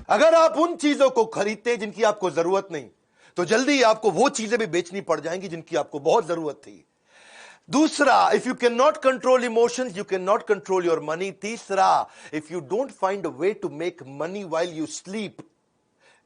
अगर आप उन चीजों को खरीदते हैं जिनकी आपको जरूरत नहीं, तो जल्दी ही आपको वो चीजें भी बेचनी पड़ जाएंगी जिनकी आपको बहुत जरूरत थी। दूसरा, if you can not control emotions, you can not control your money. तीसरा, if you don't find a way to make money while you sleep,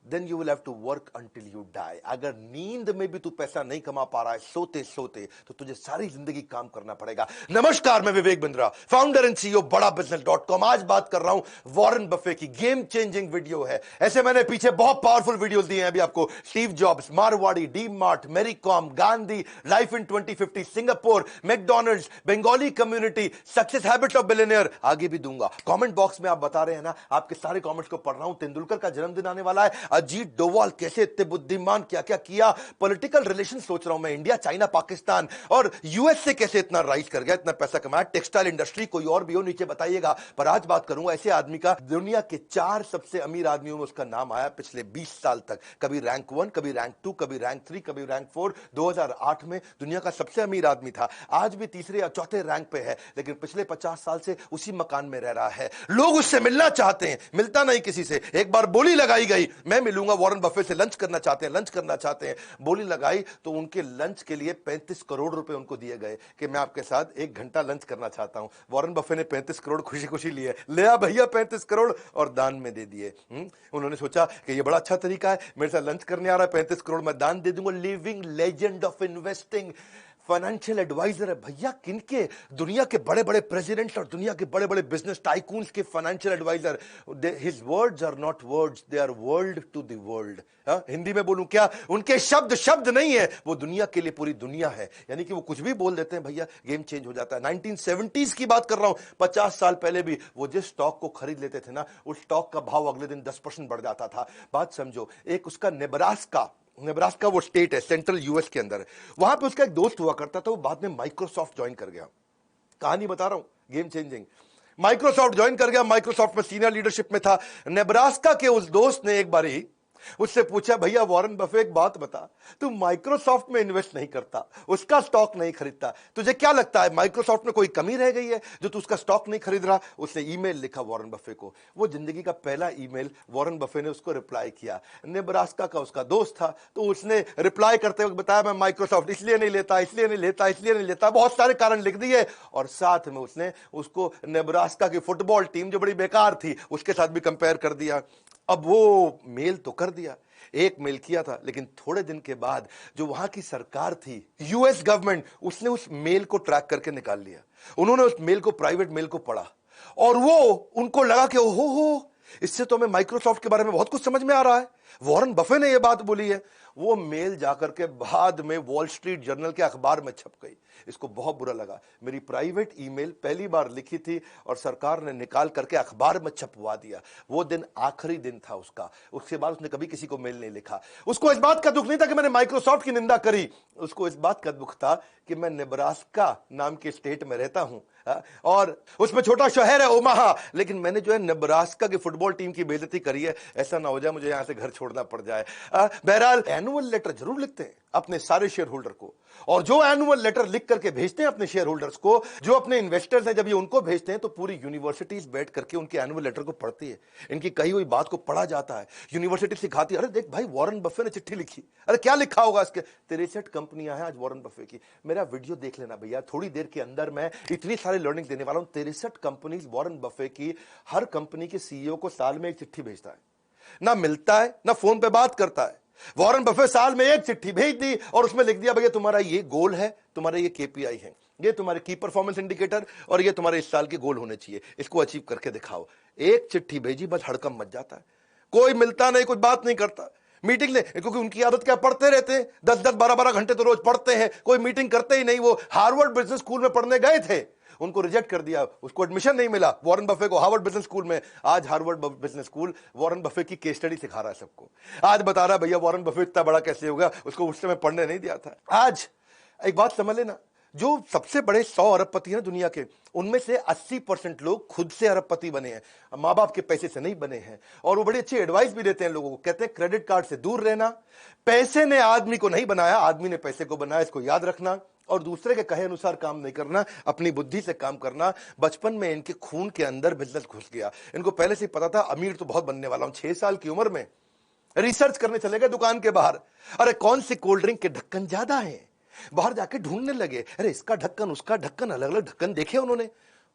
then you will have to work until you die। अगर नींद में भी तू पैसा नहीं कमा पा रहा है सोते सोते, तो तुझे सारी जिंदगी काम करना पड़ेगा। नमस्कार, मैं Vivek Bindra, founder and CEO बड़ा बिजनेस.com। आज बात कर रहा हूं वॉरेन बफे की। गेम चेंजिंग वीडियो है। ऐसे मैंने पीछे बहुत पावरफुल वीडियोस दिए हैं अभी आपको। Steve Jobs, Marwari, D Mart, Mary Kom, Gandhi, life in 2050, Singapore, McDonald's, Bengali community, success habit of billionaire, आगे भी दूंगा। कमेंट बॉक्स में आप बता रहे हैं ना, आपके सारे कमेंट्स को पढ़ रहा हूं। तेंदुलकर का जन्मदिन आने वाला है। अजीत डोवाल कैसे इतने बुद्धिमान, क्या क्या किया। पॉलिटिकल रिलेशन सोच रहा हूं मैं, इंडिया, चाइना, पाकिस्तान और यूएस से कैसे इतना राइज कर गया, इतना पैसा कमाया। टेक्सटाइल इंडस्ट्री, कोई और भी हो नीचे बताइएगा। पर आज बात करूंगा ऐसे आदमी का, दुनिया के 4 सबसे अमीर आदमियों में उसका नाम आया पिछले 20 साल तक। कभी रैंक 1, कभी रैंक 2, कभी रैंक 3, कभी रैंक 4। 2008 में दुनिया का सबसे अमीर आदमी था। आज भी तीसरे या चौथे रैंक पे है, लेकिन पिछले 50 साल से उसी मकान में रह रहा है। लोग उससे मिलना चाहते हैं, मिलता नहीं किसी से। एक बार बोली लगाई गई, मैं मिलूंगा वॉरेन बफे से, लंच करना चाहते हैं, लंच करना चाहते हैं। बोली लगाई तो उनके लंच के लिए 35 करोड़ रुपए उनको दिए गए कि मैं आपके साथ 1 घंटा लंच करना चाहता हूं। वॉरेन बफे ने 35 करोड़ खुशी खुशी लिए, ले आ भैया 35 करोड़, और दान में दे दिए। उन्होंने सोचा कि ये बड़ा अच्छा तरीका है, मेरे साथ लंच करने आ रहा है, 35 करोड़ मैं दान दे दूंगा। Living legend of investing, financial advisor है भैया। किनके? दुनिया के बड़े बड़े प्रेसिडेंट्स और दुनिया के बड़े बड़े बिजनेस टाइकून्स के financial advisor. His words are not words, they are world to the world. Hindi में बोलूं क्या, उनके शब्द शब्द नहीं है, वो दुनिया के लिए पूरी दुनिया है। यानी कि वो कुछ भी बोल देते हैं भैया, गेम चेंज हो जाता है। 1970s की बात कर रहा हूं, 50 साल पहले भी वो जिस स्टॉक को खरीद लेते थे ना, उस स्टॉक का भाव अगले दिन 10% बढ़ जाता था। बात समझो, एक उसका नेब्रास्का वो स्टेट है सेंट्रल यूएस के अंदर, वहां पे उसका एक दोस्त हुआ करता था, वो बाद में माइक्रोसॉफ्ट ज्वाइन कर गया। कहानी बता रहा हूं, गेम चेंजिंग। माइक्रोसॉफ्ट ज्वाइन कर गया, माइक्रोसॉफ्ट में सीनियर लीडरशिप में था। नेब्रास्का के उस दोस्त ने एक बारी उससे पूछा, भैया वॉरेन बफे एक बात बता, तू माइक्रोसॉफ्ट में इन्वेस्ट नहीं करता, उसका स्टॉक नहीं खरीदता, तुझे क्या लगता है माइक्रोसॉफ्ट में कोई कमी रह गई है जो तू उसका स्टॉक नहीं खरीद रहा? उसने ईमेल लिखा वॉरेन बफे को। वो जिंदगी का पहला ईमेल वॉरेन बफे ने उसको रिप्लाई किया। नेब्रास्का का उसका दोस्त था, तो उसने रिप्लाई करते वक्त बताया, मैं माइक्रोसॉफ्ट इसलिए नहीं लेता, इसलिए नहीं लेता, इसलिए नहीं लेता, बहुत सारे कारण लिख दिए। और साथ में उसने उसको नेब्रास्का की फुटबॉल टीम जो बड़ी बेकार थी उसके साथ भी कंपेयर कर दिया। अब वो मेल तो कर दिया, एक मेल किया था, लेकिन थोड़े दिन के बाद जो वहां की सरकार थी, यूएस गवर्नमेंट, उसने उस मेल को ट्रैक करके निकाल लिया। उन्होंने उस मेल को, प्राइवेट मेल को पढ़ा, और वो उनको लगा कि ओहो, इससे तो हमें माइक्रोसॉफ्ट के बारे में बहुत कुछ समझ में आ रहा है, वॉरेन बफे ने यह बात बोली है। वो मेल जाकर के बाद में वॉल स्ट्रीट जर्नल के अखबार में छप गई। इसको बहुत बुरा लगा, मेरी प्राइवेट ईमेल पहली बार लिखी थी और सरकार ने निकाल करके अखबार में छपवा दिया। वो दिन आखिरी दिन था उसका, उसके बाद उसने कभी किसी को मेल नहीं लिखा। उसको इस बात का दुख नहीं था कि मैंने माइक्रोसॉफ्ट की निंदा करी, उसको इस बात का दुख था कि मैं नेब्रास्का नाम के स्टेट में रहता हूं, और उसमें छोटा शहर है ओमाहा, लेकिन मैंने जो है नेब्रास्का की फुटबॉल टीम की बेइज्जती करी है, ऐसा ना हो जाए मुझे यहां से घर छोड़ना पड़ जाए। बहरहाल, एनुअल लेटर जरूर लिखते हैं अपने सारे शेयर होल्डर को, और जो एनुअल लेटर लिख करके भेजते हैं अपने शेयर होल्डर्स को, जो अपने इन्वेस्टर्स हैं, जब ये उनको भेजते हैं तो पूरी यूनिवर्सिटीज बैठ करके उनके एनुअल लेटर को पढ़ती है, इनकी कही हुई बात को पढ़ा जाता है। यूनिवर्सिटी सिखाती है, अरे देख भाई वॉरेन बफे ने चिट्ठी लिखी, अरे क्या लिखा होगा इसके। 63 कंपनियां हैं आज वॉरेन बफे की। मेरा वीडियो देख लेना भैया, थोड़ी देर के अंदर मैं इतनी सारी लर्निंग देने वाला हूं। 63 कंपनीज वॉरेन बफे की। हर कंपनी के सीईओ को साल में एक चिट्ठी भेजता है, ना मिलता है ना फोन पे बात करता है। वॉरेन बफे साल में एक चिट्ठी भेज दी और उसमें लिख दिया, भैया तुम्हारा ये गोल है, तुम्हारा ये केपीआई है, ये तुम्हारे की परफॉर्मेंस इंडिकेटर, और ये तुम्हारे इस साल के गोल होने चाहिए, इसको अचीव करके दिखाओ। एक चिट्ठी भेजी, बस हड़कंप मच जाता है। कोई मिलता नहीं, कुछ बात नहीं करता। मीटिंग ले, क्योंकि उनकी आदत क्या, पढ़ते रहते हैं, 10-10 12-12 घंटे तो रोज पढ़ते हैं, कोई मीटिंग करते ही नहीं। वो हार्वर्ड बिजनेस स्कूल में पढ़ने गए थे, उनको रिजेक्ट कर दिया, उसको एडमिशन नहीं मिला वॉरेन बफे को हार्वर्ड बिजनेस स्कूल में। आज Harvard business school Warren Buffett की केस स्टडी सिखा रहा है सबको। आज बता रहा है भैया वॉरेन बफे इतना बड़ा कैसे होगा, उसको उस समय पढ़ने नहीं दिया था। आज एक बात समझ लेना, जो सबसे बड़े 100 अरबपति हैं दुनिया के, उनमें से 80% लोग खुद से अरबपति बने हैं, माँ बाप के पैसे से नहीं बने हैं। और वो बड़ी अच्छी एडवाइस भी देते हैं लोगों को, कहते हैं क्रेडिट कार्ड से दूर रहना, पैसे ने आदमी को नहीं बनाया, आदमी ने पैसे को बनाया, इसको याद रखना। और दूसरे के कहे अनुसार काम नहीं करना, अपनी बुद्धि से काम करना। बचपन में इनके खून के अंदर बिजनेस घुस गया। इनको पहले से ही पता था अमीर तो बहुत बनने वाला हूं। 6 साल की उम्र में रिसर्च करने चले गए दुकान के बाहर, अरे कौन सी कोल्ड ड्रिंक के ढक्कन ज्यादा हैं, बाहर जाके ढूंढने लगे, अरे इसका ढक्कन उसका ढक्कन, अलग अलग ढक्कन देखे उन्होंने।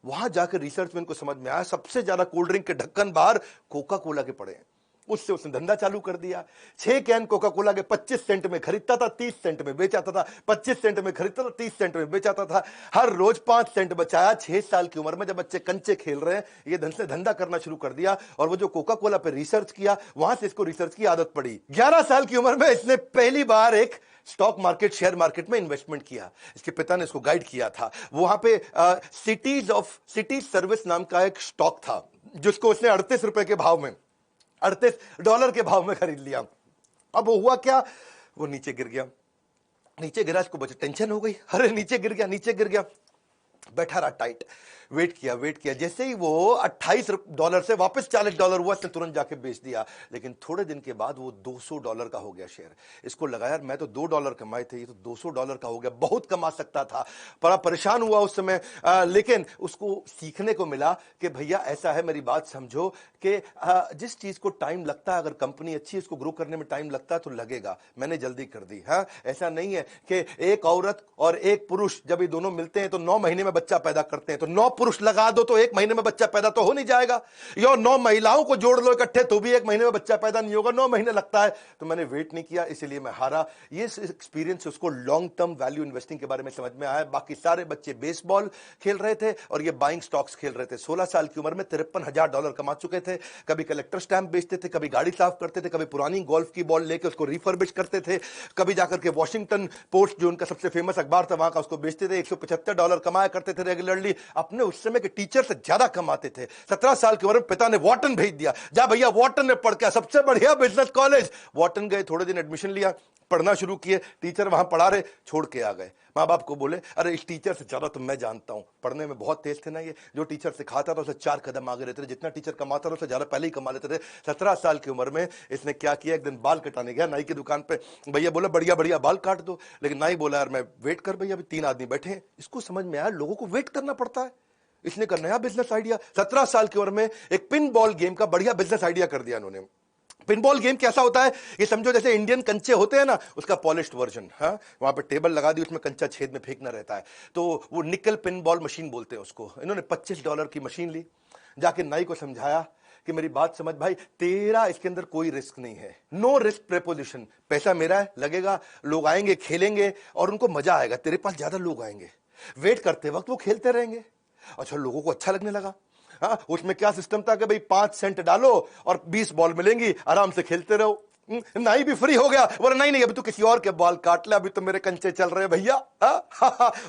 वहां जाकर रिसर्च में इनको समझ में आया सबसे ज्यादा कोल्ड ड्रिंक के ढक्कन बाहर कोका कोला के पड़े हैं। उससे उसने धंधा चालू कर दिया। 6 कैन कोका कोला के 25 सेंट में खरीदता था, 30 सेंट में बेचाता था, 25 सेंट में खरीदता था, 30 सेंट में बेचाता था। हर रोज 5 सेंट बचाया। 6 साल की उम्र में जब बच्चे कंचे खेल रहे हैं, ये धन से धंधा करना शुरू कर दिया। और वो जो कोका कोला पे रिसर्च किया, वहां से इसको रिसर्च की आदत पड़ी। 11 साल की उम्र में इसने पहली बार एक स्टॉक मार्केट, शेयर मार्केट में इन्वेस्टमेंट किया। इसके पिता ने इसको गाइड किया था। वहां पे सिटीज सर्विस नाम का एक स्टॉक था, जिसको उसने 38 रुपए के भाव में, $38 के भाव में खरीद लिया। अब वो हुआ क्या, वो नीचे गिर गया। नीचे गिरा, इसको बच्चे टेंशन हो गई, अरे नीचे गिर गया, नीचे गिर गया। बैठा रहा टाइट, वेट किया। जैसे ही वो $28 से वापस $40 हुआ, इसने तुरंत जाके बेच दिया। लेकिन थोड़े दिन के बाद वो $200 का हो गया शेयर। इसको लगा यार मैं तो $2 कमाए थे, ये तो $200 का हो गया, बहुत कमा सकता था। बड़ा परेशान हुआ उस समय। लेकिन उसको सीखने को मिला कि भैया ऐसा है, मेरी बात समझो कि जिस चीज को टाइम लगता है, अगर कंपनी अच्छी है, इसको ग्रो करने में टाइम लगता है तो लगेगा। मैंने जल्दी कर दी। हाँ, ऐसा नहीं है कि एक औरत और एक पुरुष जब ये दोनों मिलते हैं तो 9 महीने में बच्चा पैदा करते हैं, तो 9 पुरुष लगा दो तो 1 महीने में बच्चा पैदा तो हो नहीं जाएगा। या 9 महिलाओं को जोड़ लो इकट्ठे तो भी 1 महीने में बच्चा पैदा नहीं होगा, 9 महीने लगता है। तो मैंने वेट नहीं किया, इसलिए मैं हारा। ये एक्सपीरियंस उसको लॉन्ग टर्म वैल्यू इन्वेस्टिंग के बारे में समझ में आया। बाकी सारे बच्चे बेसबॉल खेल रहे थे और ये बाइंग स्टॉक्स खेल रहे थे। 16 साल की उम्र में $53,000 कमा चुके थे। कभी कलेक्टर स्टैंप बेचते थे, कभी गाड़ी साफ करते थे, कभी पुरानी गोल्फ की बॉल लेके उसको रिफर्बिश करते थे, कभी जाकर के वॉशिंगटन पोस्ट जो उनका सबसे फेमस अखबार था वहां का उसको बेचते थे। $175 कमाया करते थे रेगुलरली। अपने उस समय के टीचर से ज्यादा कमाते थे। 17 साल की उम्र में पिता ने वॉटन भेज दिया, जा भैया वॉटन में पढ़ के, सबसे बढ़िया बिजनेस कॉलेज। वॉटन गए, थोड़े दिन एडमिशन लिया, पढ़ना शुरू किए। टीचर वहां पढ़ा रहे, छोड़ के आ गए। माँ बाप को बोले अरे इस टीचर से ज्यादा तो मैं जानता हूं, पढ़ने में बहुत तेज थे ना ये, जो टीचर सिखाता था उसे 4 कदम आगे रहते थे, जितना टीचर कमाता था उससे ज्यादा पहले ही कमा लेते थे। 17 साल की उम्र में इसने क्या किया, एक दिन बाल कटाने गया नाई की दुकान पे। भैया बोला बढ़िया बढ़िया बाल काट दो, लेकिन नाई बोला यार मैं वेट कर भैया, अभी 3 आदमी बैठे हैं। इसको समझ में आया लोगों को वेट करना पड़ता है। इसने का नया बिजनेस आइडिया, 17 साल की उम्र में एक पिन बॉल गेम का बढ़िया बिजनेस आइडिया कर दिया इन्होंने। पिनबॉल गेम कैसा होता है, ये समझो जैसे इंडियन कंचे होते हैं ना, उसका पॉलिश्ड वर्जन। हाँ, वहां पे टेबल लगा दी, उसमें कंचा छेद में फेंकना रहता है, तो वो निकल पिनबॉल मशीन बोलते हैं उसको। इन्होंने $25 की मशीन ली, जाके नाई को समझाया कि मेरी बात समझ भाई, तेरा इसके अंदर कोई रिस्क नहीं है, नो रिस्क प्रेपोजिशन। पैसा मेरा है, लगेगा, लोग आएंगे खेलेंगे और उनको मजा आएगा, तेरे पास ज्यादा लोग आएंगे, वेट करते वक्त वो खेलते रहेंगे। अच्छा, लोगों को अच्छा लगने लगा। हाँ, उसमें क्या सिस्टम था कि भाई 5 सेंट डालो और 20 बॉल मिलेंगी, आराम से खेलते रहो। नाई भी फ्री हो गया, बोला नहीं नहीं अभी तो किसी और के बाल काट ले, अभी तो मेरे कंचे चल रहे हैं भैया।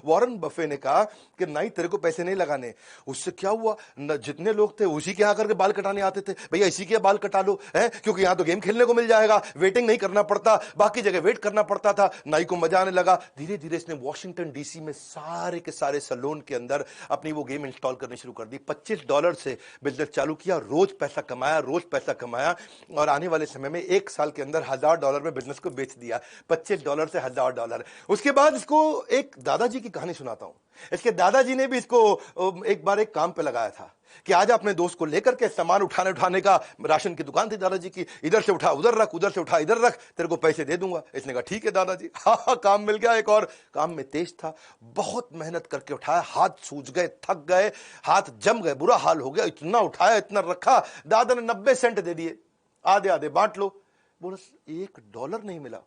वॉरेन बफे ने कहा कि नाई तेरे को पैसे नहीं लगाने। उससे क्या हुआ, जितने लोग थे उसी के आकर के बाल कटाने आते थे, भैया इसी के बाल कटा लो है, क्योंकि यहां तो गेम खेलने को मिल जाएगा, वेटिंग नहीं करना पड़ता, बाकी जगह वेट करना पड़ता था। नाई को मजा आने लगा। धीरे धीरे इसने वॉशिंगटन डीसी में सारे के सारे सैलून के अंदर अपनी वो गेम इंस्टॉल करनी शुरू कर दी। $25 से बिजनेस चालू किया, रोज पैसा कमाया और आने वाले समय में 1 साल के अंदर $1,000 में बिजनेस को बेच दिया। $25 से $1,000। उसके बाद इसको एक दादाजी की कहानी सुनाता हूं। इसके दादाजी ने भी इसको एक बार एक काम पे लगाया था कि आज अपने दोस्त को लेकर के सामान उठाने का, राशन की दुकान थी दादाजी की, इधर से उठा उधर रख, उधर से उठा इधर रख, तेरे को पैसे दे दूंगा। इसने कहा ठीक है दादाजी। हाँ, काम मिल गया। एक और काम में तेज था, बहुत मेहनत करके उठाया, हाथ सूज गए, थक गए, हाथ जम गए, बुरा हाल हो गया, इतना उठाया इतना रखा। दादा ने 90 सेंट दे दिए, आधे आधे बांट लो। बोला $1 नहीं मिला,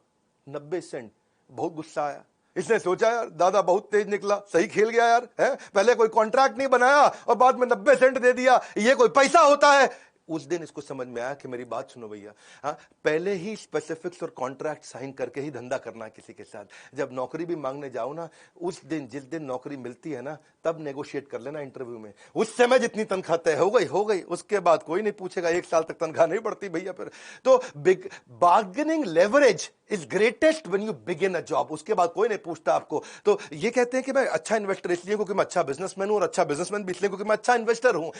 90 सेंट। बहुत गुस्सा आया। इसने सोचा यार दादा बहुत तेज निकला, सही खेल गया यार, है पहले कोई कॉन्ट्रैक्ट नहीं बनाया और बाद में 90 सेंट दे दिया, ये कोई पैसा होता है। उस दिन इसको समझ में आया कि मेरी बात सुनो भैया, हाँ, पहले ही स्पेसिफिक्स और कॉन्ट्रैक्ट साइन करके ही धंधा करना है किसी के साथ। जब नौकरी भी मांगने जाओ ना, उस दिन जिस दिन नौकरी मिलती है ना, तब नेगोशिएट कर लेना इंटरव्यू में। उस समय जितनी तनख्वाह तय हो गई, उसके बाद कोई नहीं पूछेगा। 1 साल तक तनख्वाह नहीं बढ़ती भैया फिर तो। Big bargaining leverage is greatest when you begin a job. उसके बाद कोई नहीं पूछता आपको। तो ये कहते हैं कि मैं अच्छा इन्वेस्टर इसलिए क्योंकि मैं अच्छा बिजनेसमैन हूं, और अच्छा बिजनेसमैन भी इसलिए क्योंकि मैं अच्छा इन्वेस्टर हूं।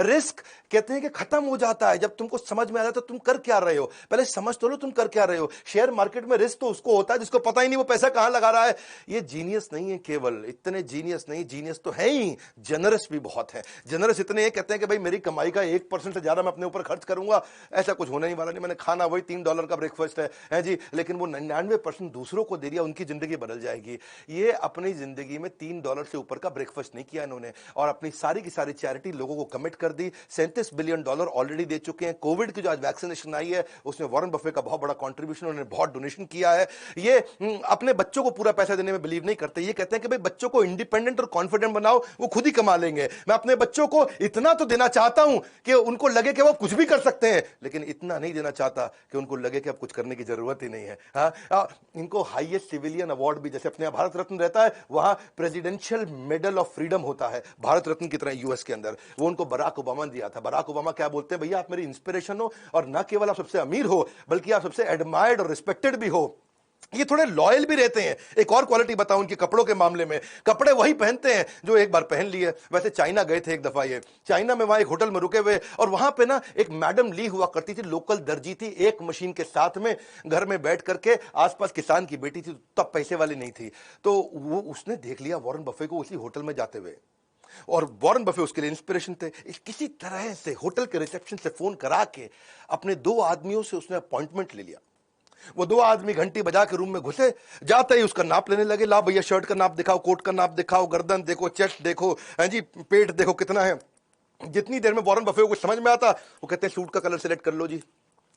रिस्क कहते हैं कि खत्म हो जाता है। जब तुमको समझ में आ जाता है तुम कर क्या रहे हो, पहले समझ तो लो तुम कर क्या रहे हो। शेयर मार्केट में रिस्क तो उसको होता है जिसको पता ही नहीं वो पैसा कहां लगा रहा है। ये जीनियस नहीं है, केवल इतने जीनियस नहीं, जीनियस तो है ही, जनरस भी बहुत है। जनरस इतने हैं, कहते हैं कि भाई मेरी कमाई का 1% से ज्यादा मैं अपने ऊपर खर्च करूंगा, ऐसा कुछ होने ही वाला नहीं। मैंने खाना वही $3 का ब्रेकफास्ट है जी, लेकिन वो 99% दूसरों को दे दिया, उनकी जिंदगी बदल जाएगी। ये अपनी जिंदगी में $3 से ऊपर का ब्रेकफास्ट नहीं किया इन्होंने, और अपनी सारी की सारी चैरिटी लोगों को कमिट कर दी। $37 बिलियन ऑलरेडी दे चुके हैं। कोविड की जो आज वैक्सीनेशन आई है उसमें वॉरेन बफे का बहुत बड़ा कंट्रीब्यूशन, उन्होंने बहुत डोनेशन किया है। ये अपने बच्चों को पूरा पैसा देने में बिलीव नहीं करते। ये कहते हैं कि भाई बच्चों को इंडिपेंडेंट और कॉन्फिडेंट बनाओ, वो खुद ही कमा लेंगे। मैं अपने बच्चों को इतना तो देना चाहता हूं कि उनको लगे कि वो कुछ भी कर सकते हैं, लेकिन इतना नहीं देना चाहता कि उनको लगे कि अब कुछ करने की जरूरत ही नहीं है। इनको हाईएस्ट सिविलियन अवार्ड भी, जैसे अपने यहाँ भारत रत्न रहता है, वहां प्रेसिडेंशियल मेडल ऑफ फ्रीडम होता है भारत रत्न की तरह यूएस के अंदर, वो उनको बराक ओबामा ने दिया था। बराक ओबामा क्या बोलते हैं, भैया आप मेरी इंस्पिरेशन हो, और ना केवल आप सबसे अमीर हो बल्कि आप सबसे एडमायर्ड और रिस्पेक्टेड भी हो। ये थोड़े लॉयल भी रहते हैं। एक और क्वालिटी बताऊं उनके कपड़ों के मामले में, कपड़े वही पहनते हैं जो एक बार पहन लिए। वैसे चाइना गए थे एक दफा, ये चाइना में वहां एक होटल में रुके हुए, और वहां पे ना एक मैडम ली हुआ करती थी, लोकल दर्जी थी, एक मशीन के साथ में घर में बैठ करके, आसपास किसान की बेटी थी, तब पैसे वाली नहीं थी। तो वो उसने देख लिया वॉरेन बफे को उसी होटल में जाते हुए, और वॉरेन बफे उसके लिए इंस्पिरेशन थे। किसी तरह से होटल के रिसेप्शन से फोन करा के अपने 2 आदमियों से उसने अपॉइंटमेंट ले लिया। वो 2 आदमी घंटी बजा के रूम में घुसे, जाते ही उसका नाप लेने लगे। ला भैया शर्ट का नाप दिखाओ, कोट का नाप दिखाओ, गर्दन देखो, चेस्ट देखो, हैं जी, पेट देखो कितना है। जितनी देर में वॉरेन बफे को समझ में आता, वो कहते हैं सूट का कलर सिलेक्ट कर लो जी।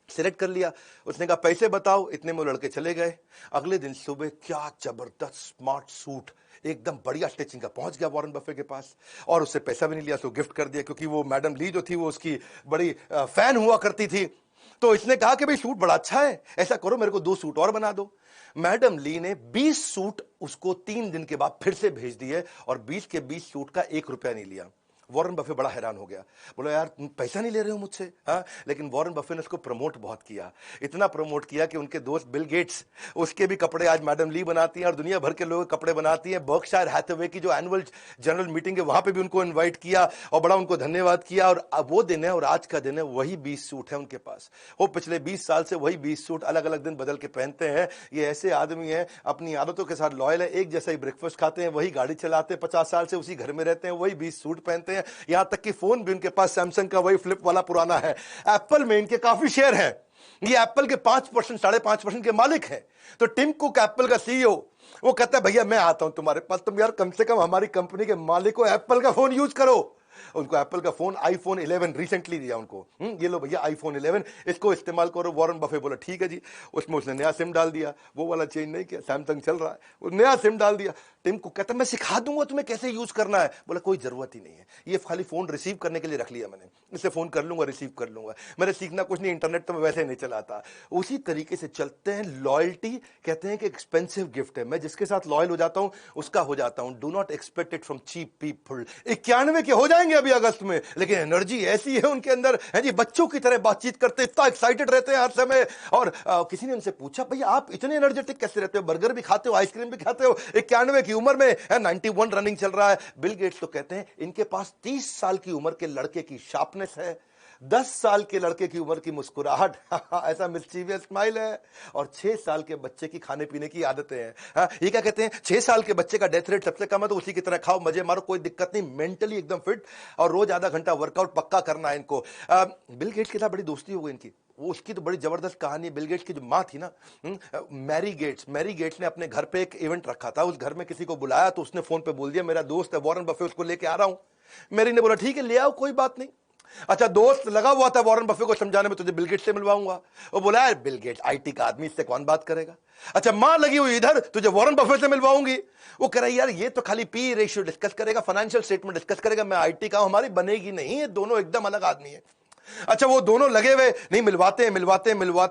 सिलेक्ट कर लिया। उसने कहा पैसे बताओ, इतने में वो लड़के चले गए। अगले दिन सुबह क्या जबरदस्त स्मार्ट सूट, एकदम बढ़िया स्टिचिंग का, पहुंच गया वॉरेन बफे के पास, और उससे पैसा भी नहीं लिया, तो गिफ्ट कर दिया, क्योंकि वो मैडम ली जो थी वो उसकी बड़ी फैन हुआ करती थी। तो इसने कहा कि भाई सूट बड़ा अच्छा है, ऐसा करो मेरे को 2 सूट और बना दो। मैडम ली ने 20 सूट उसको 3 दिन के बाद फिर से भेज दिए, और 20 के 20 सूट का 1 रुपया नहीं लिया। वॉरेन बफे बड़ा हैरान हो गया, बोला यार तुम पैसा नहीं ले रहे हो मुझसे। हाँ, लेकिन वॉरेन बफे ने उसको प्रमोट बहुत किया, इतना प्रमोट किया कि उनके दोस्त बिल गेट्स, उसके भी कपड़े आज मैडम ली बनाती हैं, और दुनिया भर के लोग कपड़े बनाती हैं। बर्कशायर हैथवे की जो एनुअल जनरल मीटिंग है वहां पे भी उनको इन्वाइट किया और बड़ा उनको धन्यवाद किया। और वो दिन है और आज का दिन है, वही 20 सूट है उनके पास। वो पिछले 20 साल से वही 20 सूट अलग अलग दिन बदल के पहनते हैं। ये ऐसे आदमी हैं, अपनी आदतों के साथ लॉयल है, एक जैसा ही ब्रेकफास्ट खाते हैं, वही गाड़ी चलाते हैं, 50 साल से उसी घर में रहते हैं, वही 20 सूट पहनते हैं। यहां तक कि फोन भी उनके पास सैमसंग का वही फ्लिप वाला पुराना है। एप्पल में इनके काफी शेयर हैं, ये एप्पल के 5%, 5.5% के मालिक हैं। तो टिम कुक एप्पल का सीईओ, वो कहता है भैया मैं आता हूं तुम्हारे पास, तुम यार कम से कम हमारी कंपनी के मालिक को एप्पल का फोन यूज करो। उनको एप्पल का फोन आईफोन 11 रिसेंटली दिया उनको, ये लो भैया आईफोन 11, इसको इस्तेमाल करो। वॉरेन बफे बोला ठीक है जी। उसमें उसने नया सिम डाल दिया, वो वाला चेंज नहीं किया, सैमसंग चल रहा है, वो नया सिम डाल दिया। टिम को कहता मैं सिखा दूंगा तुम्हें कैसे यूज करना है। बोला कोई जरूरत ही नहीं है, ये खाली फोन रिसीव करने के लिए रख लिया मैंने, इससे फोन कर लूंगा रिसीव कर लूंगा, मैंने सीखना कुछ नहीं, इंटरनेट तो मैं वैसे नहीं चलाता। उसी तरीके से चलते हैं। लॉयल्टी कहते हैं कि एक्सपेंसिव गिफ्ट है, मैं जिसके साथ लॉयल हो जाता हूं उसका हो जाता हूं। Do not expect it from cheap people. 91 के हो जाएंगे अभी अगस्त में, लेकिन एनर्जी ऐसी है उनके अंदर, है जी, बच्चों की तरह बातचीत करते, इतना एक्साइटेड रहते हैं हर समय। और किसी ने उनसे पूछा भैया आप इतने एनर्जेटिक कैसे रहते हो, बर्गर भी खाते हो, आइसक्रीम भी खाते हो, 91 की उम्र में, 91 रनिंग चल रहा है। बिल गेट्स तो कहते हैं इनके पास 30 साल की उम्र के लड़के की शार्पनेस है, 10 साल के लड़के की उम्र की मुस्कुराहट, ऐसा मिस्चीवियस स्माइल है, और 6 साल के बच्चे की खाने पीने की आदतें हैं। ये क्या कहते हैं, 6 साल के बच्चे का डेथ रेट सबसे कम है, तो उसी की तरह खाओ, मजे मारो, कोई दिक्कत नहीं, मेंटली एकदम फिट, और रोज आधा घंटा वर्कआउट पक्का करना है इनको। बिल गेट्स के साथ बड़ी दोस्ती हो गई इनकी। वो उसकी तो बड़ी जबरदस्त कहानी है। बिल गेट्स की जो माँ थी ना, मैरी गेट्स ने अपने घर पे एक इवेंट रखा था, उस घर में किसी को बुलाया, तो उसने फोन पे बोल दिया मेरा दोस्त है वॉरेन बफे, उसको लेके आ रहा हूं। मैरी ने बोला ठीक है ले आओ, कोई बात नहीं। अच्छा, दोस्त लगा हुआ था वॉरेन बफे को समझाने में तुझे बिल गेट्स से मिलवाऊंगा। वो बोला यार बिल गेट्स आईटी का आदमी, इससे कौन बात करेगा। अच्छा, मां लगी हुई इधर, तुझे वॉरेन बफे से मिलवाऊंगी। वो कह रहा है यार ये तो खाली पी रेशियो डिस्कस करेगा, फाइनेंशियल स्टेटमेंट डिस्कस करेगा, मैं आईटी का हूं, हमारी बनेगी नहीं, ये दोनों एकदम अलग आदमी है। अच्छा, वो दोनों लगे हुए नहीं, मिलवाते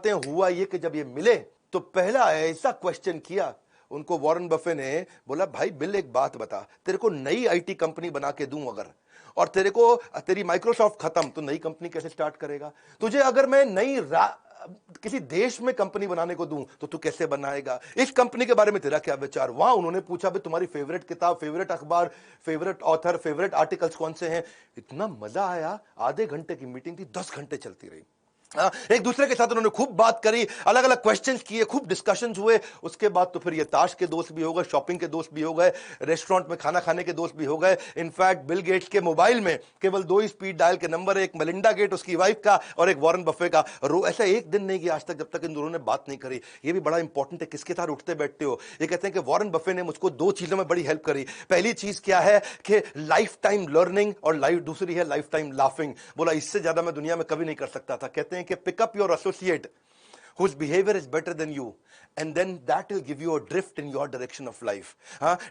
हैं। हुआ ये कि जब ये मिले तो पहला ऐसा क्वेश्चन किया उनको वॉरेन बफे ने, बोला भाई बिल एक बात बता, तेरे को नई आईटी कंपनी बना के दूं अगर, और तेरी माइक्रोसॉफ्ट खत्म, तो नई कंपनी कैसे स्टार्ट करेगा। तुझे अगर मैं नई किसी देश में कंपनी बनाने को दूं तो तू कैसे बनाएगा, इस कंपनी के बारे में तेरा क्या विचार। वहां उन्होंने पूछा भाई तुम्हारी फेवरेट किताब, फेवरेट अखबार, फेवरेट ऑथर, फेवरेट आर्टिकल्स कौन से हैं। इतना मजा आया, आधे घंटे की मीटिंग थी, 10 घंटे चलती रही। एक दूसरे के साथ उन्होंने खूब बात करी, अलग अलग क्वेश्चंस किए, खूब डिस्कशंस हुए। उसके बाद तो फिर ये ताश के दोस्त भी हो गए, शॉपिंग के दोस्त भी हो गए, रेस्टोरेंट में खाना खाने के दोस्त भी हो गए। इनफैक्ट बिल गेट्स के मोबाइल में केवल 2 ही स्पीड डायल के नंबर, एक मेलिंडा गेट उसकी वाइफ का और एक वॉरेन बफे का। ऐसा एक दिन नहीं गया आज तक जब तक इन दोनों ने बात नहीं करी। ये भी बड़ा इंपॉर्टेंट है, किसके साथ उठते बैठते हो। ये कहते हैं कि वॉरेन बफे ने मुझको 2 चीजों में बड़ी हेल्प करी। पहली चीज क्या है कि लाइफ टाइम लर्निंग, और दूसरी है लाइफ टाइम लाफिंग। बोला इससे ज्यादा मैं दुनिया में कभी नहीं कर सकता था। कहते हैं कि pickup your associate whose behavior is better than you, and then that will give you a drift in your direction of life.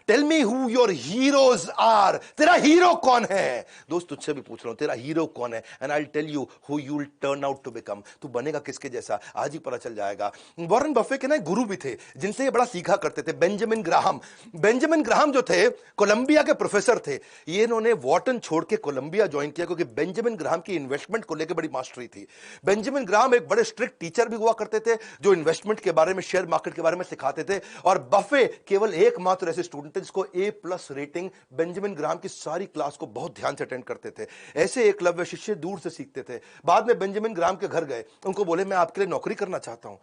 Tell me who your heroes are. तेरा हीरो कौन है? दोस्त तुझसे भी पूछ रहा हूं, तेरा हीरो कौन है? And I'll tell you who you'll turn out to become. तू बनेगा किसके जैसा, आज ही पता चल जाएगा। वॉरेन बफे के ना गुरु भी थे जिनसे ये बड़ा सीखा करते थे, बेंजामिन ग्राहम। बेंजामिन ग्राहम जो थे कोलंबिया के प्रोफेसर थे। ये इन्होंने वॉर्टन छोड़ के कोलंबिया ज्वाइन किया क्योंकि बेंजामिन ग्राहम की इन्वेस्टमेंट को लेकर बड़ी मास्टरी थी। बेंजामिन ग्राहम एक बड़े स्ट्रिक्ट टीचर भी हुआ करते थे जो इन्वेस्टमेंट के बारे में, शेयर मार्केट के बारे में सिखाते थे। और बफे केवल एकमात्र ऐसे स्टूडेंट थे जिसको A+ रेटिंग। बेंजामिन ग्राहम की सारी क्लास को बहुत ध्यान से अटेंड करते थे। ऐसे एकलव्य शिष्य दूर से सीखते थे। बाद में बेंजामिन ग्राहम के घर गए, उनको बोले मैं आपके लिए नौकरी करना चाहता हूं।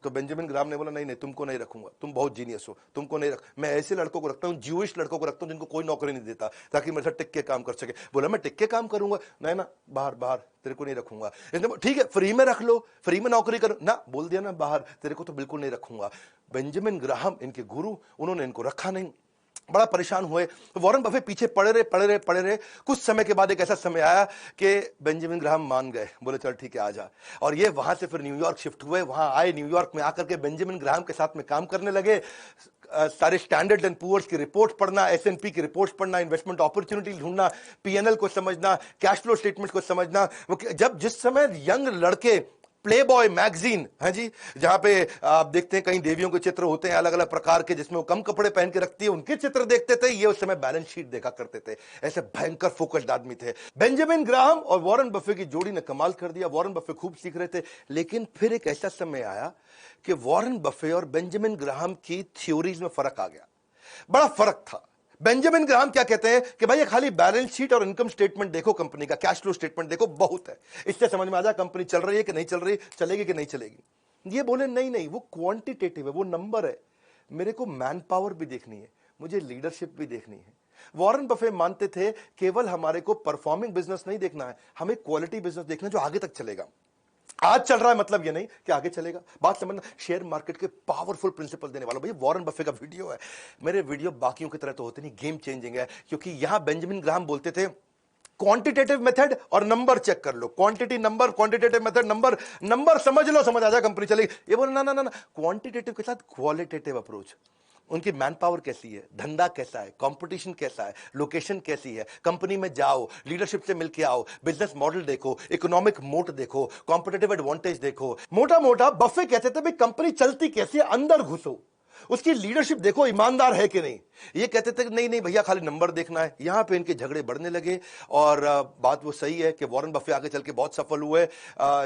तो बेंजामिन ग्राहम ने बोला नहीं नहीं, तुमको नहीं रखूंगा, तुम बहुत जीनियस हो, तुमको नहीं रख, मैं ऐसे लड़कों को रखता हूं, ज्यूइश लड़कों को रखता हूं जिनको कोई नौकरी नहीं देता, ताकि मेरे साथ टिक के काम कर सके। बोला मैं टिक के काम करूंगा, नहीं ना, बाहर बाहर, तेरे को नहीं रखूंगा। ठीक है फ्री में रख लो, फ्री में नौकरी करो ना, बोल दिया ना बाहर, तेरे को तो बिल्कुल नहीं रखूंगा। बेंजामिन ग्राहम इनके गुरु, उन्होंने इनको रखा नहीं। बड़ा परेशान हुए। वॉरेन बफे पीछे पड़े रहे। कुछ समय के बाद एक ऐसा समय आया कि बेंजामिन ग्राहम मान गए, बोले चल ठीक है आ जा। और ये वहां से फिर न्यूयॉर्क शिफ्ट हुए। वहां आए, न्यूयॉर्क में आकर के बेंजामिन ग्राहम के साथ में काम करने लगे। सारे स्टैंडर्ड एंड पुअर्स की रिपोर्ट पढ़ना, S&P की रिपोर्ट पढ़ना, इन्वेस्टमेंट अपॉर्चुनिटी ढूंढना, P&L को समझना, कैश फ्लो स्टेटमेंट को समझना। जब जिस समय यंग लड़के प्ले बॉय मैगजीन है जी, जहां पे आप देखते हैं कहीं देवियों के चित्र होते हैं अलग अलग प्रकार के, जिसमें वो कम कपड़े पहन के रखती है, उनके चित्र देखते थे। ये उस समय बैलेंस शीट देखा करते थे। ऐसे भयंकर फोकस्ड आदमी थे। बेंजामिन ग्राहम और वॉरेन बफे की जोड़ी ने कमाल कर दिया। वॉरेन बफे खूब सीख रहे थे, लेकिन फिर एक ऐसा समय आया कि वॉरेन बफे और बेंजामिन ग्राहम की थ्योरीज में फर्क आ गया। बड़ा फर्क था। बेंजामिन ग्राहम क्या कहते हैं कि भाई ये खाली बैलेंस शीट और इनकम स्टेटमेंट देखो, कंपनी का कैश फ्लो स्टेटमेंट देखो, बहुत है, इससे समझ में आ जाए कंपनी चल रही है कि नहीं चल रही, चलेगी कि नहीं चलेगी। ये बोले नहीं नहीं, वो क्वांटिटेटिव है, वो नंबर है, मेरे को मैन पावर भी देखनी है, मुझे लीडरशिप भी देखनी है। वॉरेन बफे मानते थे केवल हमारे को परफॉर्मिंग बिजनेस नहीं देखना है, हमें क्वालिटी बिजनेस देखना है जो आगे तक चलेगा। आज चल रहा है मतलब ये नहीं कि आगे चलेगा। बात समझना, शेयर मार्केट के पावरफुल प्रिंसिपल देने वाला भाई वॉरेन बफे का वीडियो है। मेरे वीडियो बाकियों की तरह तो होते नहीं, गेम चेंजिंग है, क्योंकि यहां बेंजामिन ग्राहम बोलते थे क्वांटिटेटिव मेथड और नंबर चेक कर लो, quantity number, quantitative method number, number समझ लो, समझ आ जाए कंपनी चलेगी। ये बोले ना ना ना, क्वांटिटेटिव के साथ क्वालिटेटिव अप्रोच। उनकी मैन पावर कैसी है, धंधा कैसा है, कंपटीशन कैसा है, लोकेशन कैसी है, कंपनी में जाओ, लीडरशिप से मिलके आओ, बिजनेस मॉडल देखो, इकोनॉमिक मोट देखो, कॉम्पिटिटिव एडवांटेज देखो। मोटा मोटा बफे कहते थे भाई कंपनी चलती कैसी है, अंदर घुसो, उसकी लीडरशिप देखो, ईमानदार है कि नहीं। ये कहते थे कि नहीं नहीं भैया खाली नंबर देखना है। यहां पे इनके झगड़े बढ़ने लगे। और बात वो सही है कि वॉरेन बफे आगे चल के बहुत सफल हुए।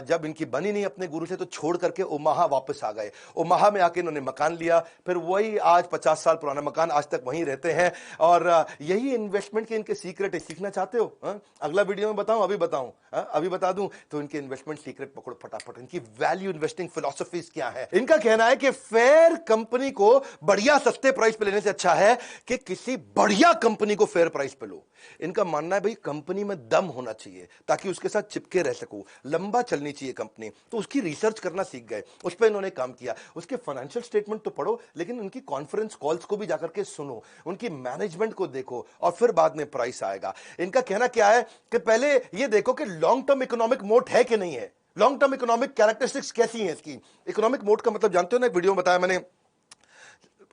जब इनकी बनी नहीं अपने गुरु से तो छोड़ करके ओमाहा वापस आ गए। ओमाहा में आके इन्होंने मकान लिया, फिर वही आज 50 साल पुराना मकान, आज तक वहीं रहते हैं। और यही इन्वेस्टमेंट के इनके सीक्रेट है। सीखना चाहते हो अगला वीडियो में बताऊं, अभी बताऊं, अभी बता दूं तो इनके इन्वेस्टमेंट सीक्रेट पकड़ो फटाफट। इनकी वैल्यू इन्वेस्टिंग फिलॉसफीज क्या है। इनका कहना है कि फेयर कंपनी को बढ़िया सस्ते प्राइस पे लेने से अच्छा है कि किसी बढ़िया कंपनी को फेयर प्राइस पे लो। इनका मानना है भाई कंपनी में दम होना चाहिए ताकि उसके साथ चिपके रह सको, लंबा चलनी चाहिए कंपनी। तो उसकी रिसर्च करना सीख गए, उस पर इन्होंने काम किया। उसके फाइनेंशियल स्टेटमेंट तो पढ़ो, लेकिन उनकी कॉन्फ्रेंस कॉल्स को भी जाकर के सुनो, उनकी मैनेजमेंट को देखो, और फिर बाद में प्राइस आएगा। इनका कहना क्या है कि पहले ये देखो कि लॉन्ग टर्म इकोनॉमिक मोट है कि नहीं है, लॉन्ग टर्म इकोनॉमिक कैरेक्टरिस्टिक्स कैसी है इसकी। इकोनॉमिक मोट का मतलब जानते हो ना, एक वीडियो में बताया मैंने,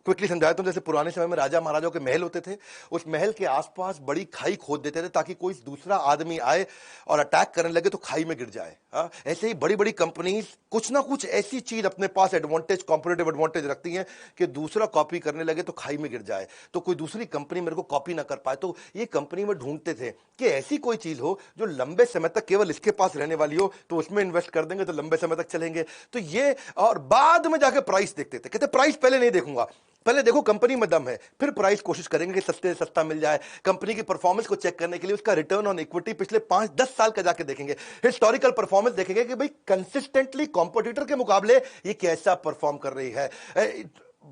क्विकली समझाता हूं। जैसे पुराने समय में राजा महाराजाओं के महल होते थे, उस महल के आसपास बड़ी खाई खोद देते थे ताकि कोई दूसरा आदमी आए और अटैक करने लगे तो खाई में गिर जाए। ऐसे ही बड़ी बड़ी कंपनीज कुछ ना कुछ ऐसी चीज अपने पास एडवांटेज, कॉम्पिटिटिव एडवांटेज रखती हैं कि दूसरा कॉपी करने लगे तो खाई में गिर जाए, तो कोई दूसरी कंपनी मेरे को कॉपी ना कर पाए। तो ये कंपनी में ढूंढते थे कि ऐसी कोई चीज हो जो लंबे समय तक केवल इसके पास रहने वाली हो, तो उसमें इन्वेस्ट कर देंगे तो लंबे समय तक चलेंगे। तो ये, और बाद में जाके प्राइस देखते थे, कहते प्राइस पहले नहीं देखूंगा, पहले देखो कंपनी में दम है, फिर प्राइस कोशिश करेंगे कि सस्ते से सस्ता मिल जाए। कंपनी की परफॉर्मेंस को चेक करने के लिए उसका रिटर्न ऑन इक्विटी पिछले 5-10 साल का जाके देखेंगे, हिस्टोरिकल परफॉर्मेंस देखेंगे कि भाई कंसिस्टेंटली कॉम्पिटिटर के मुकाबले ये कैसा परफॉर्म कर रही है।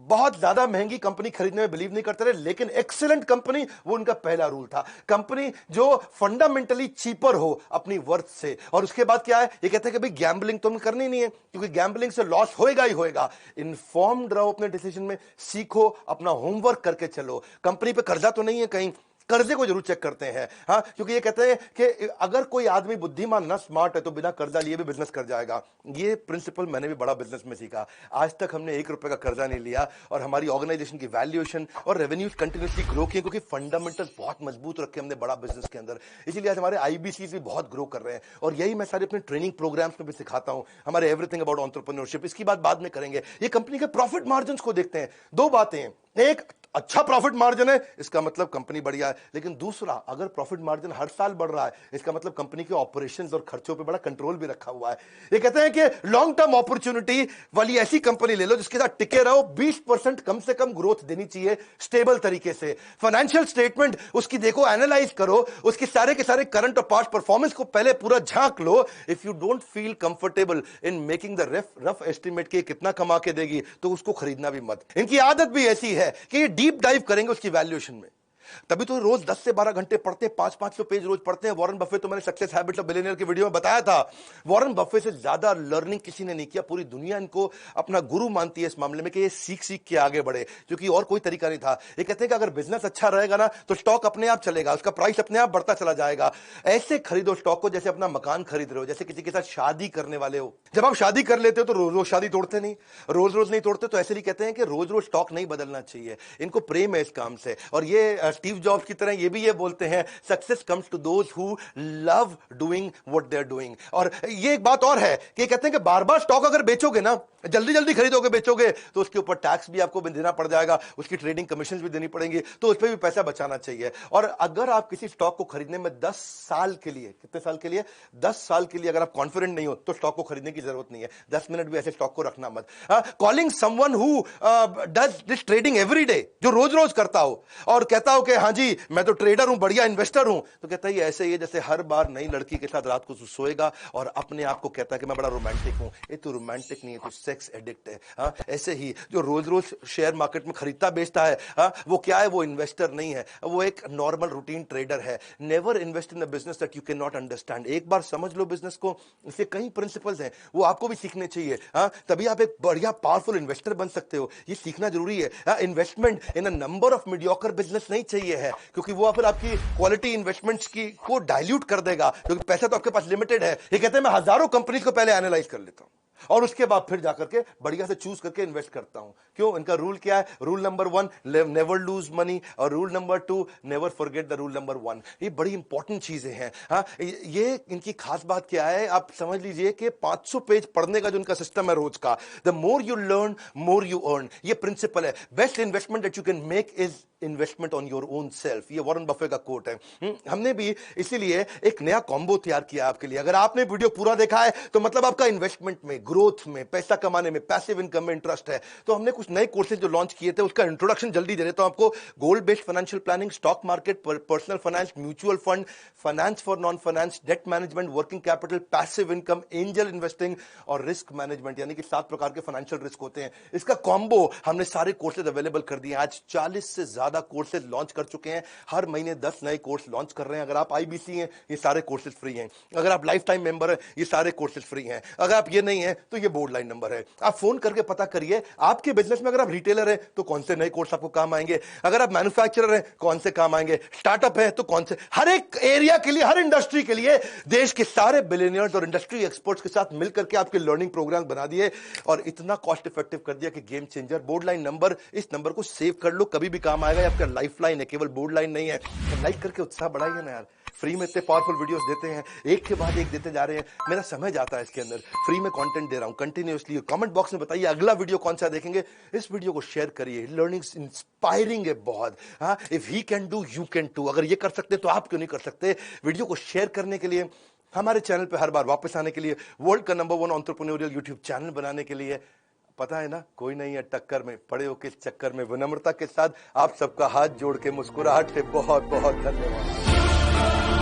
बहुत ज्यादा महंगी कंपनी खरीदने में बिलीव नहीं करते रहे, लेकिन एक्सीलेंट कंपनी वो उनका पहला रूल था। कंपनी जो फंडामेंटली चीपर हो अपनी वर्थ से। और उसके बाद क्या है, ये कहते हैं कि भाई गैम्बलिंग तुम करनी नहीं है, क्योंकि गैम्बलिंग से लॉस होएगा ही होएगा। इन्फॉर्म्ड रहो अपने डिसीजन में, सीखो, अपना होमवर्क करके चलो। कंपनी पे कर्जा तो नहीं है कहीं, कर्जे को जरूर चेक करते हैं, हाँ, क्योंकि ये कहते हैं कि अगर कोई आदमी बुद्धिमान ना, स्मार्ट है, तो बिना कर्जा लिए भी बिजनेस कर जाएगा। ये प्रिंसिपल मैंने भी बड़ा बिजनेस में सीखा। आज तक हमने 1 रुपए का कर्जा नहीं लिया और हमारी ऑर्गेनाइजेशन की वैल्यूएशन और रेवेन्यूज कंटिन्यूसली ग्रो किए, क्योंकि फंडामेंटल्स बहुत मजबूत रखे हमने बड़ा बिजनेस के अंदर। इसीलिए आज हमारे आईबीसी भी बहुत ग्रो कर रहे हैं, और यही मैं सारे अपने ट्रेनिंग प्रोग्राम्स में भी सिखाता हूं, हमारे एवरीथिंग अबाउट एंटरप्रेन्योरशिप। इसकी बात बाद में करेंगे। ये कंपनी के प्रॉफिट मार्जिन को देखते हैं। 2 बातें हैं, एक, अच्छा प्रॉफिट मार्जिन है, इसका मतलब कंपनी बढ़िया है। लेकिन दूसरा, अगर प्रॉफिट मार्जिन हर साल बढ़ रहा है, इसका मतलब कंपनी के ऑपरेशंस और खर्चों पे बड़ा कंट्रोल भी रखा हुआ है। ये कहते हैं कि लॉन्ग टर्म अपॉर्चुनिटी वाली ऐसी कंपनी ले लो जिसके साथ टिके रहो। 20% कम से कम ग्रोथ देनी चाहिए स्टेबल तरीके से। फाइनेंशियल स्टेटमेंट उसकी देखो, एनालाइज करो, उसके सारे के सारे करंट और पास्ट परफॉर्मेंस को पहले पूरा झांक लो। If you don't feel comfortable in making the rough estimate के कितना कमा के देगी, तो उसको खरीदना भी मत। इनकी आदत भी ऐसी है कि डीप डाइव करेंगे उसकी वैल्यूएशन में। तभी तो रोज 10 से 12 घंटे पढ़ते हैं, 500-500 पेज रोज पढ़ते हैं। वॉरेन बफे तो मैंने सक्सेस हैबिट्स ऑफ बिलियनियर की वीडियो में बताया था, वॉरेन बफे से ज्यादा लर्निंग किसी ने नहीं किया। पूरी दुनिया इनको अपना गुरु मानती है इस मामले में कि ये सीख सीख के आगे बढ़े, क्योंकि और कोई तरीका नहीं था। ये कहते हैं कि अगर बिजनेस अच्छा रहेगा ना, तो स्टॉक अपने आप चलेगा, उसका प्राइस अपने आप बढ़ता चला जाएगा। ऐसे खरीदो स्टॉक को जैसे अपना मकान खरीद रहे हो, जैसे किसी के साथ शादी करने वाले हो। जब आप शादी कर लेते हो तो रोज रोज शादी तोड़ते नहीं, रोज रोज नहीं तोड़ते। तो ऐसे ही कहते हैं कि रोज रोज स्टॉक नहीं बदलना चाहिए। इनको प्रेम है इस काम से। और ये स्टीव जॉब्स की तरह ये भी ये बोलते हैं, success comes to those who love doing what they are doing. और ये एक बात और है कि कहते हैं कि बार बार स्टॉक अगर बेचोगे ना, जल्दी जल्दी खरीदोगे बेचोगे, तो उसके ऊपर टैक्स भी आपको देना पड़ जाएगा, उसकी ट्रेडिंग कमीशन भी देनी पड़ेंगी, तो उस पर भी पैसा बचाना चाहिए। और अगर आप किसी स्टॉक को खरीदने में 10 साल के लिए, कितने साल के लिए, 10 साल के लिए अगर आप कॉन्फिडेंट नहीं हो, तो स्टॉक को खरीदने की जरूरत नहीं है। 10 मिनट भी ऐसे स्टॉक को रखना मत। Calling someone who does this trading every day, जो रोज रोज करता हो और कहता हो कि हाँ जी मैं तो ट्रेडर हूं, बढ़िया इन्वेस्टर हूं, तो कहता है ऐसे ही जैसे हर बार नई लड़की के साथ रात को सोएगा और अपने आप को कहता है कि मैं बड़ा रोमांटिक हूं। ये तो रोमांटिक नहीं है, तो सेक्स एडिक्ट है। हाँ, ऐसे ही जो रोज रोज शेयर मार्केट में खरीदता बेचता है, हाँ, वो क्या है, वो इन्वेस्टर नहीं है, वो एक नॉर्मल रूटीन ट्रेडर है। Never invest in a business that you can not understand. एक बार समझ लो बिजनेस को, इसके कई प्रिंसिपल्स हैं, वो आपको भी सीखने चाहिए। हाँ, तभी आप एक बढ़िया पावरफुल इन्वेस्टर बन सकते हो। ये सीखना जरूरी है। Investment in a number of mediocre business नहीं चाहिए है, क्योंकि वो फिर आपकी क्वालिटी इन्वेस्टमेंट्स की को डाइल्यूट कर देगा, क्योंकि पैसा तो आपके पास लिमिटेड है। ये कहते हैं मैं हजारों कंपनीज को पहले एनालाइज कर लेता हूं और उसके बाद फिर जाकर के बढ़िया से चूज करके इन्वेस्ट करता हूं। क्यों? इनका रूल क्या है? Rule number 1, never lose money, और rule number 2, never forget the rule number 1। ये बड़ी इंपॉर्टेंट चीजें हैं। हाँ, ये इनकी खास बात क्या है, आप समझ लीजिए कि 500 पेज पढ़ने का जो इनका सिस्टम है रोज का, the more you learn more you earn, ये प्रिंसिपल है। Best investment that you can make is investment on your own self. ये वॉरेन बफे का कोट है। हमने भी इसीलिए एक नया कॉम्बो तैयार किया आपके लिए। अगर आपने वीडियो पूरा देखा है तो मतलब आपका इन्वेस्टमेंट में, ग्रोथ में, पैसा कमाने में, पैसिव इनकम में इंटरेस्ट है। तो हमने कुछ नए कोर्सेज जो लॉन्च किए थे, उसका इंट्रोडक्शन जल्दी दे देता हूं आपको। गोल based financial planning, stock market, personal finance, mutual fund, finance for non finance, debt management, working capital, passive income, angel investing और रिस्क मैनेजमेंट, यानी कि 7 प्रकार के फाइनेंशियल रिस्क होते हैं। इसका कॉम्बो हमने सारे कोर्सेज अवेलेबल कर दिए। आज 40 से ज्यादा ज्यादा कोर्सेज लॉन्च कर चुके हैं। हर महीने 10 नए कोर्स लॉन्च कर रहे हैं। अगर आप आईबीसी हैं, ये सारे कोर्सेज फ्री हैं। अगर आप लाइफ टाइम मेंबर हैं, ये सारे कोर्सेज फ्री हैं। अगर आप ये नहीं है तो ये बोर्ड लाइन नंबर है। आप फोन करके पता करिए आपके बिजनेस में, अगर आप रिटेलर हैं तो कौन से नए कोर्स आपको काम आएंगे, अगर आप मैन्युफैक्चरर हैं कौन से काम आएंगे, स्टार्टअप है तो कौन से। हर एक एरिया के लिए, हर इंडस्ट्री के लिए देश के सारे बिलियनियर्स और इंडस्ट्री एक्सपर्ट्स के साथ मिलकर के आपके लर्निंग प्रोग्राम बना दिए और इतना कॉस्ट इफेक्टिव कर दिया कि game changer. Board line number, इस नंबर को सेव कर लो, कभी भी काम आएगा। आपका लाइफ लाइन है, केवल बोर्ड लाइन नहीं है। तो लाइक करके उत्साह बढ़ाइए ना यार। फ्री में इतने पावरफुल वीडियोस देते हैं, एक के बाद एक देते जा रहे हैं। मेरा समय जाता है इसके अंदर, फ्री में कंटेंट दे रहा हूं कंटिन्यूअसली। कमेंट बॉक्स में बताइए अगला वीडियो कौन सा देखेंगे। इस वीडियो को शेयर करिए, लर्निंग इंस्पायरिंग है बहुत। हाँ, if he can do you can too. अगर ये कर सकते हैं तो आप क्यों नहीं कर सकते। वीडियो को शेयर करने के लिए, हमारे चैनल पे हर बार वापस आने के लिए, वर्ल्ड का नंबर 1 एंटरप्रेन्योरियल यूट्यूब चैनल बनाने के लिए, पता है ना कोई नहीं है टक्कर में, पड़े हो किस चक्कर में। विनम्रता के साथ आप सबका हाथ जोड़ के मुस्कुराहट से बहुत बहुत धन्यवाद।